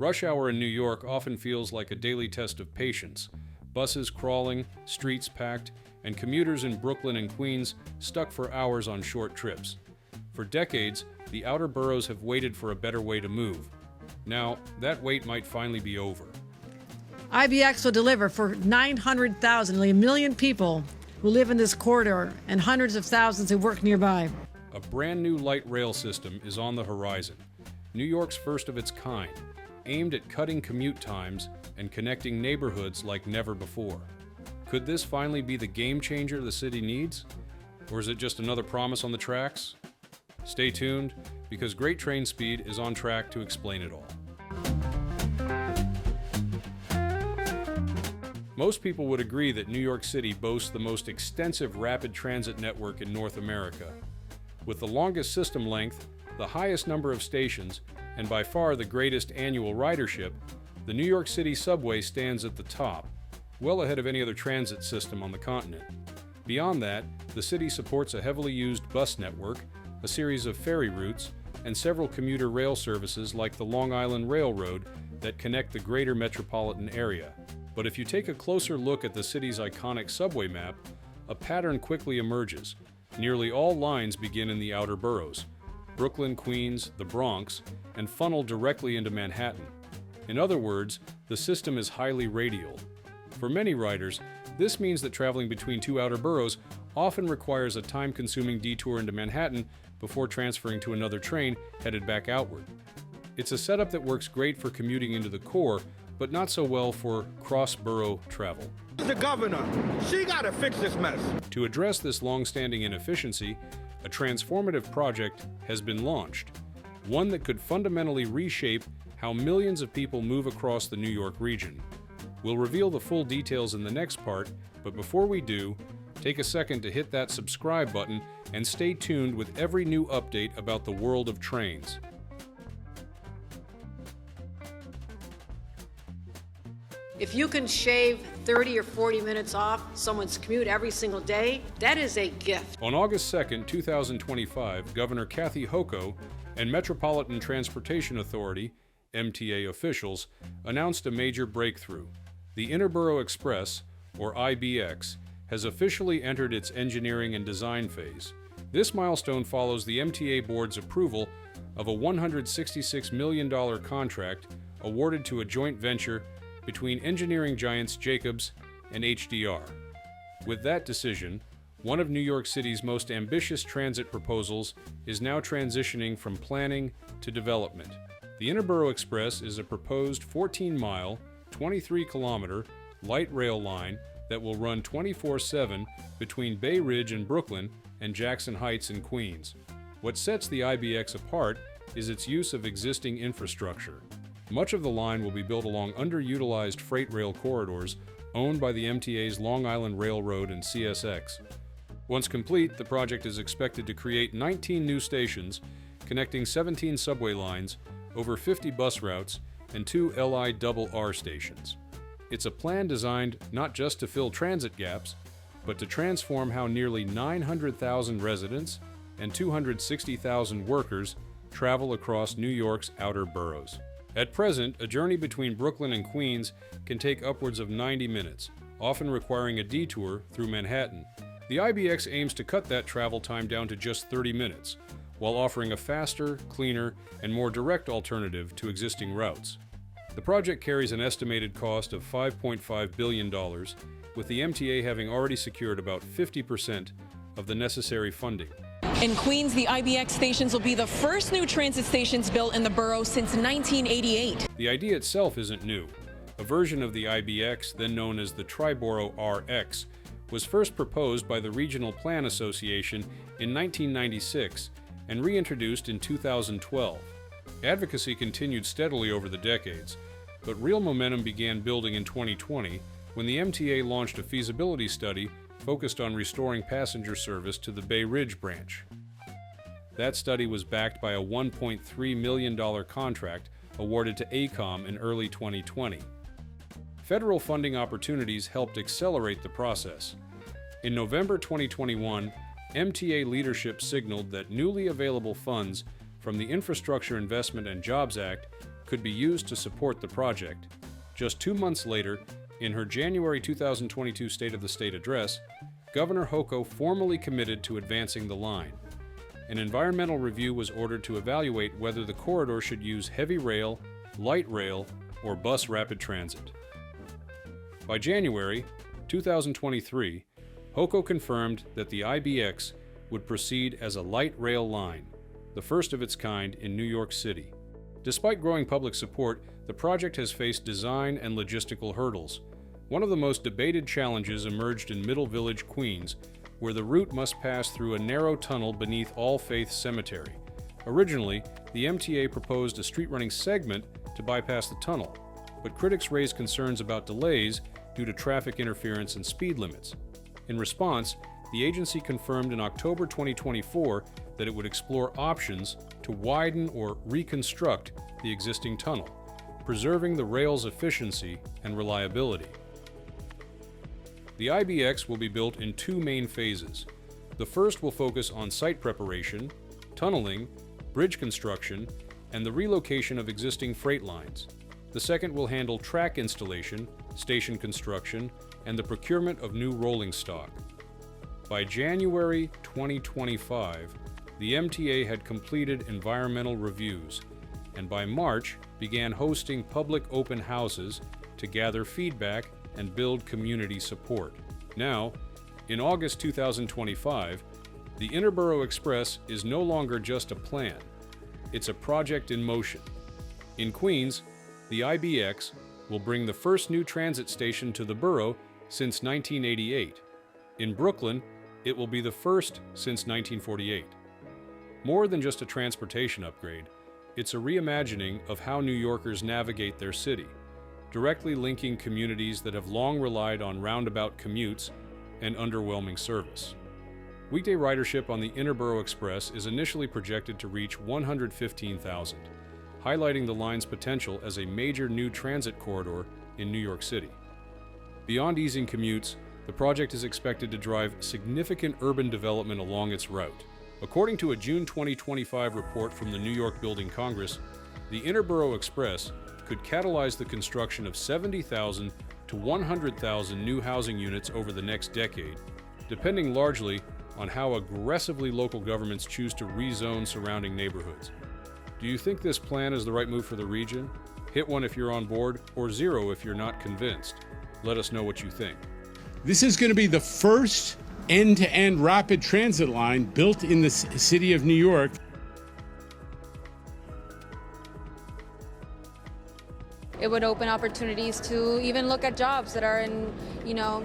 Rush hour in New York often feels like a daily test of patience. Buses crawling, streets packed, and commuters in Brooklyn and Queens stuck for hours on short trips. For decades, the outer boroughs have waited for a better way to move. Now, that wait might finally be over. IBX will deliver for 900,000, nearly a million people who live in this corridor and hundreds of thousands who work nearby. A brand new light rail system is on the horizon, New York's first of its kind, aimed at cutting commute times and connecting neighborhoods like never before. Could this finally be the game changer the city needs? Or is it just another promise on the tracks? Stay tuned, because Great Trainspeed is on track to explain it all. Most people would agree that New York City boasts the most extensive rapid transit network in North America. With the longest system length, the highest number of stations, and by far the greatest annual ridership, the New York City subway stands at the top, well ahead of any other transit system on the continent. Beyond that, the city supports a heavily used bus network, a series of ferry routes, and several commuter rail services like the Long Island Railroad that connect the greater metropolitan area. But if you take a closer look at the city's iconic subway map, a pattern quickly emerges. Nearly all lines begin in the outer boroughs, Brooklyn, Queens, the Bronx, and funnel directly into Manhattan. In other words, the system is highly radial. For many riders, this means that traveling between two outer boroughs often requires a time-consuming detour into Manhattan before transferring to another train headed back outward. It's a setup that works great for commuting into the core, but not so well for cross-borough travel. The governor, she gotta fix this mess. To address this long-standing inefficiency, a transformative project has been launched, one that could fundamentally reshape how millions of people move across the New York region. We'll reveal the full details in the next part, but before we do, take a second to hit that subscribe button and stay tuned with every new update about the world of trains. If you can shave 30 or 40 minutes off someone's commute every single day, that is a gift. On August 2nd, 2025, Governor Kathy Hochul and Metropolitan Transportation Authority, MTA officials, announced a major breakthrough. The Interborough Express, or IBX, has officially entered its engineering and design phase. This milestone follows the MTA board's approval of a $166 million contract awarded to a joint venture between engineering giants Jacobs and HDR. With that decision, one of New York City's most ambitious transit proposals is now transitioning from planning to development. The Interborough Express is a proposed 14-mile, 23-kilometer light rail line that will run 24/7 between Bay Ridge in Brooklyn and Jackson Heights in Queens. What sets the IBX apart is its use of existing infrastructure. Much of the line will be built along underutilized freight rail corridors owned by the MTA's Long Island Railroad and CSX. Once complete, the project is expected to create 19 new stations, connecting 17 subway lines, over 50 bus routes, and 2 LIRR stations. It's a plan designed not just to fill transit gaps, but to transform how nearly 900,000 residents and 260,000 workers travel across New York's outer boroughs. At present, a journey between Brooklyn and Queens can take upwards of 90 minutes, often requiring a detour through Manhattan. The IBX aims to cut that travel time down to just 30 minutes, while offering a faster, cleaner, and more direct alternative to existing routes. The project carries an estimated cost of $5.5 billion, with the MTA having already secured about 50% of the necessary funding. In Queens, the IBX stations will be the first new transit stations built in the borough since 1988. The idea itself isn't new. A version of the IBX, then known as the Triborough RX, was first proposed by the Regional Plan Association in 1996 and reintroduced in 2012. Advocacy continued steadily over the decades, but real momentum began building in 2020 when the MTA launched a feasibility study focused on restoring passenger service to the Bay Ridge branch. That study was backed by a $1.3 million contract awarded to AECOM in early 2020. Federal funding opportunities helped accelerate the process. In November 2021, MTA leadership signaled that newly available funds from the Infrastructure Investment and Jobs Act could be used to support the project. Just 2 months later, in her January 2022 State of the State address, Governor Hochul formally committed to advancing the line. An environmental review was ordered to evaluate whether the corridor should use heavy rail, light rail, or bus rapid transit. By January 2023, Hochul confirmed that the IBX would proceed as a light rail line, the first of its kind in New York City. Despite growing public support, the project has faced design and logistical hurdles. One of the most debated challenges emerged in Middle Village, Queens, where the route must pass through a narrow tunnel beneath All Faith Cemetery. Originally, the MTA proposed a street-running segment to bypass the tunnel, but critics raised concerns about delays due to traffic interference and speed limits. In response, the agency confirmed in October 2024 that it would explore options to widen or reconstruct the existing tunnel, preserving the rail's efficiency and reliability. The IBX will be built in 2 main phases. The first will focus on site preparation, tunneling, bridge construction, and the relocation of existing freight lines. The second will handle track installation, station construction, and the procurement of new rolling stock. By January 2025, the MTA had completed environmental reviews, and by March began hosting public open houses to gather feedback and build community support. Now, in August 2025, the Interborough Express is no longer just a plan. It's a project in motion. In Queens, the IBX will bring the first new transit station to the borough since 1988. In Brooklyn, it will be the first since 1948. More than just a transportation upgrade, it's a reimagining of how New Yorkers navigate their city, directly linking communities that have long relied on roundabout commutes and underwhelming service. Weekday ridership on the Interborough Express is initially projected to reach 115,000, highlighting the line's potential as a major new transit corridor in New York City. Beyond easing commutes, the project is expected to drive significant urban development along its route. According to a June 2025 report from the New York Building Congress, the Interborough Express could catalyze the construction of 70,000 to 100,000 new housing units over the next decade, depending largely on how aggressively local governments choose to rezone surrounding neighborhoods. Do you think this plan is the right move for the region? Hit 1 if you're on board, or 0 if you're not convinced. Let us know what you think. This is going to be the first end-to-end rapid transit line built in the city of New York. It would open opportunities to even look at jobs that are in,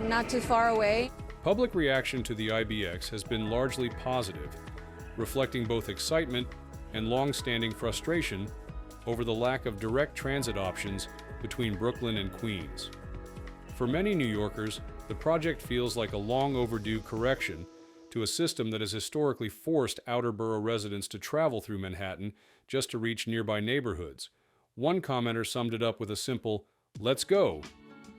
not too far away. Public reaction to the IBX has been largely positive, reflecting both excitement and long-standing frustration over the lack of direct transit options between Brooklyn and Queens. For many New Yorkers, the project feels like a long overdue correction to a system that has historically forced outer borough residents to travel through Manhattan just to reach nearby neighborhoods. One commenter summed it up with a simple, "Let's go.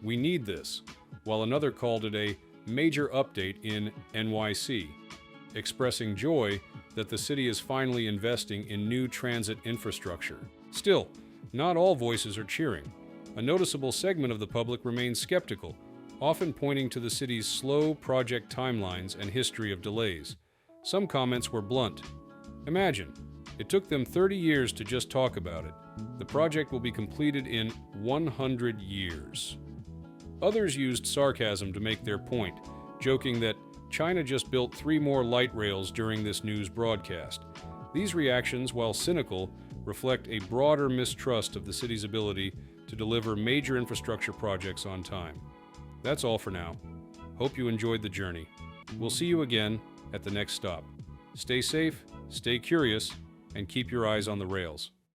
We need this," while another called it a major update in NYC, expressing joy that the city is finally investing in new transit infrastructure. Still, not all voices are cheering. A noticeable segment of the public remains skeptical, often pointing to the city's slow project timelines and history of delays. Some comments were blunt. Imagine, it took them 30 years to just talk about it. The project will be completed in 100 years. Others used sarcasm to make their point, joking that China just built 3 more light rails during this news broadcast. These reactions, while cynical, reflect a broader mistrust of the city's ability to deliver major infrastructure projects on time. That's all for now. Hope you enjoyed the journey. We'll see you again at the next stop. Stay safe, stay curious, and keep your eyes on the rails.